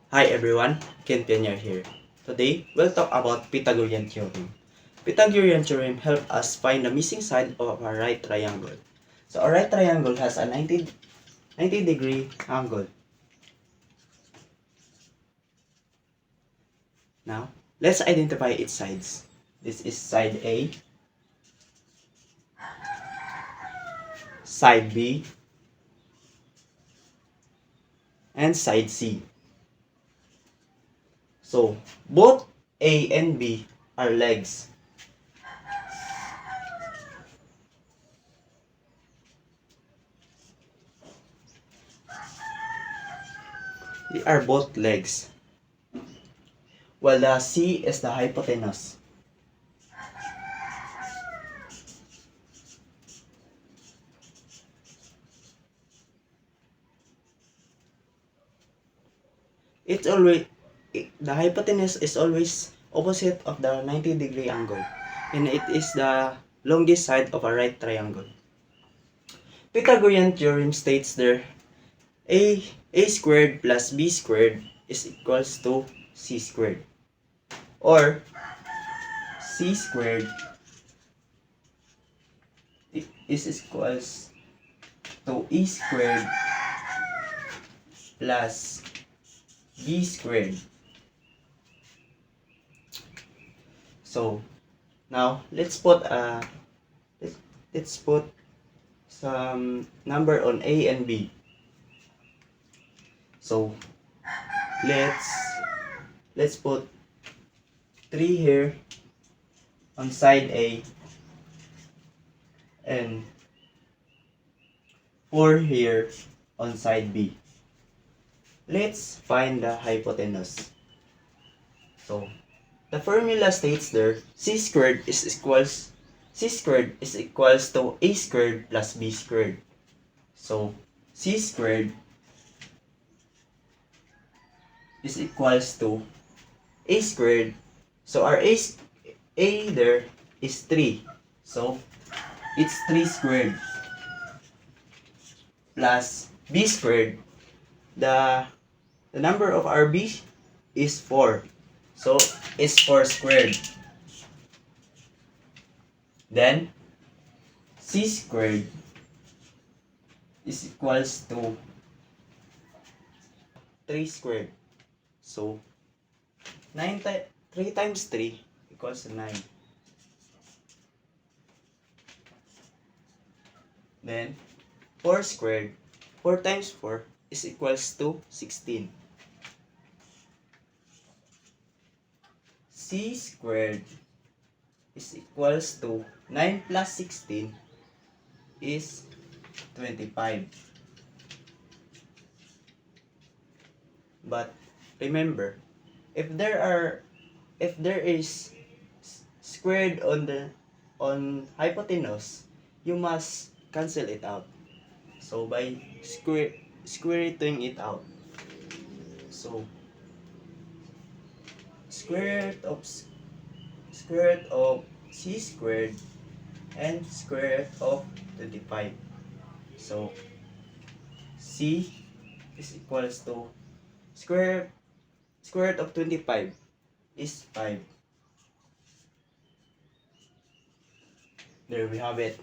Hi everyone, Ken Pianyar here. Today, we'll talk about Pythagorean theorem. Pythagorean theorem helps us find the missing side of a right triangle. So a right triangle has a 90 degree angle. Now, let's identify its sides. This is side A, side B, and side C. So, both A and B are legs. They are both legs. While the C is the hypotenuse. It's always the hypotenuse is always opposite of the 90 degree angle, and it is the longest side of a right triangle. Pythagorean theorem states there a squared plus b squared is equals to c squared, or c squared is equals to e squared plus b squared. So now let's put some number on a and b. So let's put 3 here on side A and 4 here on side B. Let's find the hypotenuse. So the formula states there c squared is equals to a squared plus b squared. So c squared is equals to a squared. So our a there is 3. So it's 3 squared plus b squared. The number of our b is 4. So it's 4 squared. Then c squared is equals to 3 squared. So 3 times 3 equals to 9. Then 4 squared, 4 times 4 is equals to 16. C squared is equals to 9 plus 16 is 25. But remember, if there is squared on hypotenuse, you must cancel it out. So by squaring it out. So square root of c squared and square root of 25. So c is equals to square root of 25 is 5. There we have it.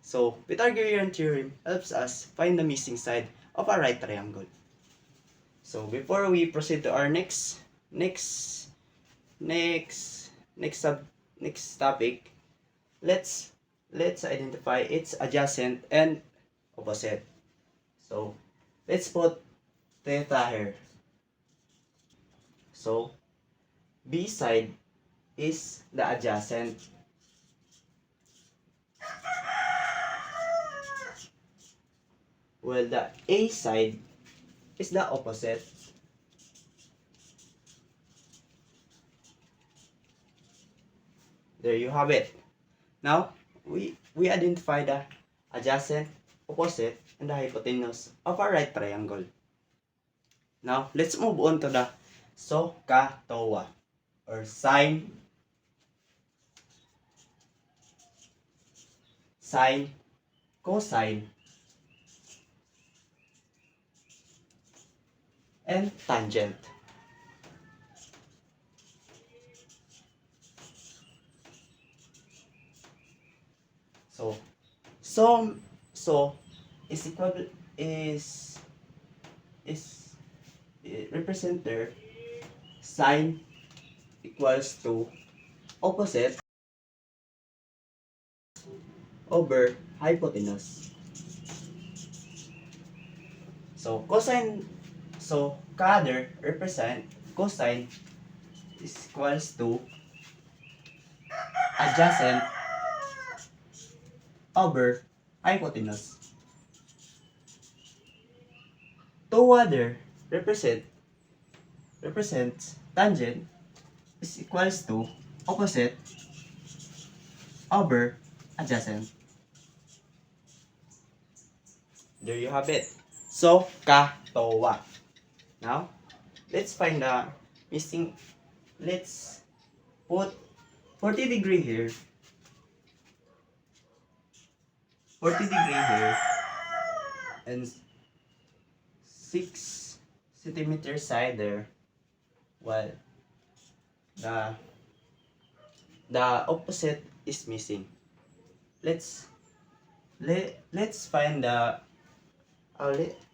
So Pythagorean theorem helps us find the missing side of a right triangle. So before we proceed to our next topic, let's identify its adjacent and opposite. So let's put theta here. So B side is the adjacent, while the A side is the opposite. There you have it. Now we identify the adjacent, opposite, and the hypotenuse of a right triangle. Now let's move on to the SOHCAHTOA, or sine, cosine, and tangent. So, so, so, is equal, is, is, represent there, sine equals to opposite over hypotenuse. So, cosine, so, other represent cosine is equals to adjacent over hypotenuse. Two other represents tangent is equals to opposite over adjacent. There you have it. So, katawa. Now, let's find the missing. Let's put 40 degree here. 40 degree here. And 6 centimeter side there. While the opposite is missing. Let's find the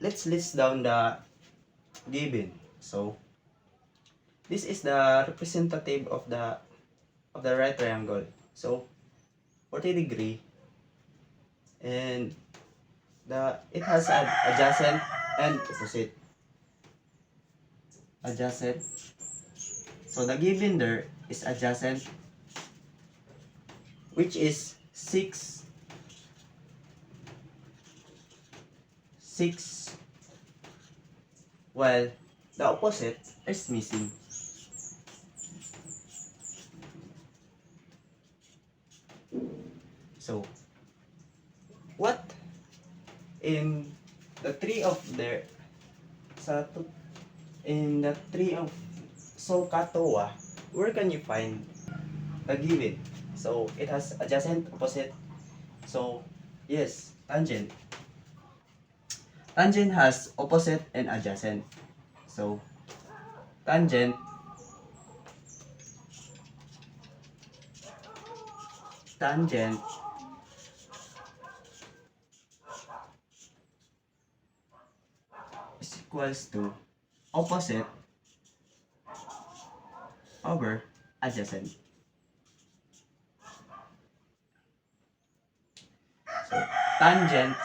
let's list down the given. So this is the representative of the right triangle. So 40 degree, and it has an adjacent and opposite. Adjacent. So the given there is adjacent, which is 6, while the opposite is missing. So, what in the tree of there in the tree of katawa, where can you find the given? So it has adjacent, opposite. So yes, tangent. Tangent has opposite and adjacent. So tangent is equals to opposite over adjacent. So tangent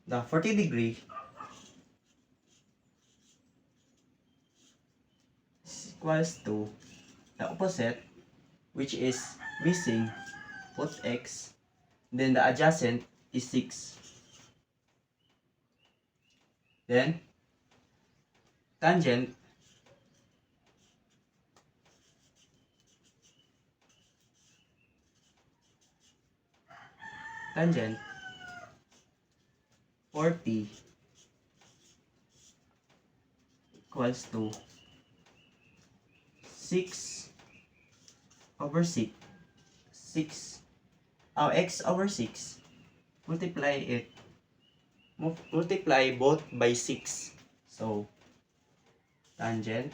the 40 degree is equals to the opposite, which is missing, put x, then the adjacent is 6. Then tangent tangent 40 equals to 6 over 6 x over 6, multiply both by 6. So tangent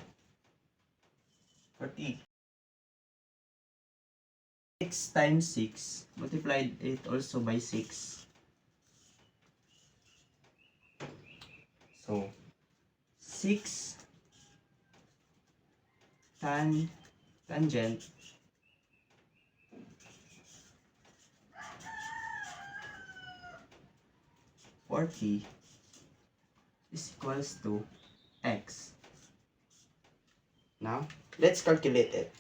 40, x times 6, multiplied it also by 6. So 6 tangent 40 is equals to x. Now, let's calculate it.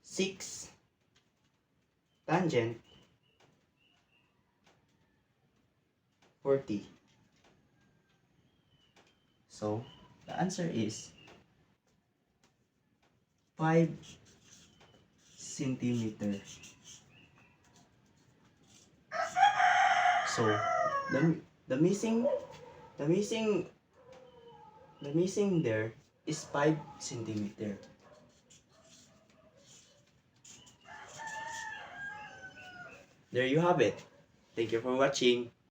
6 tangent 40. So, the answer is 5 centimeter. So, the missing there is 5 centimeter. There you have it. Thank you for watching.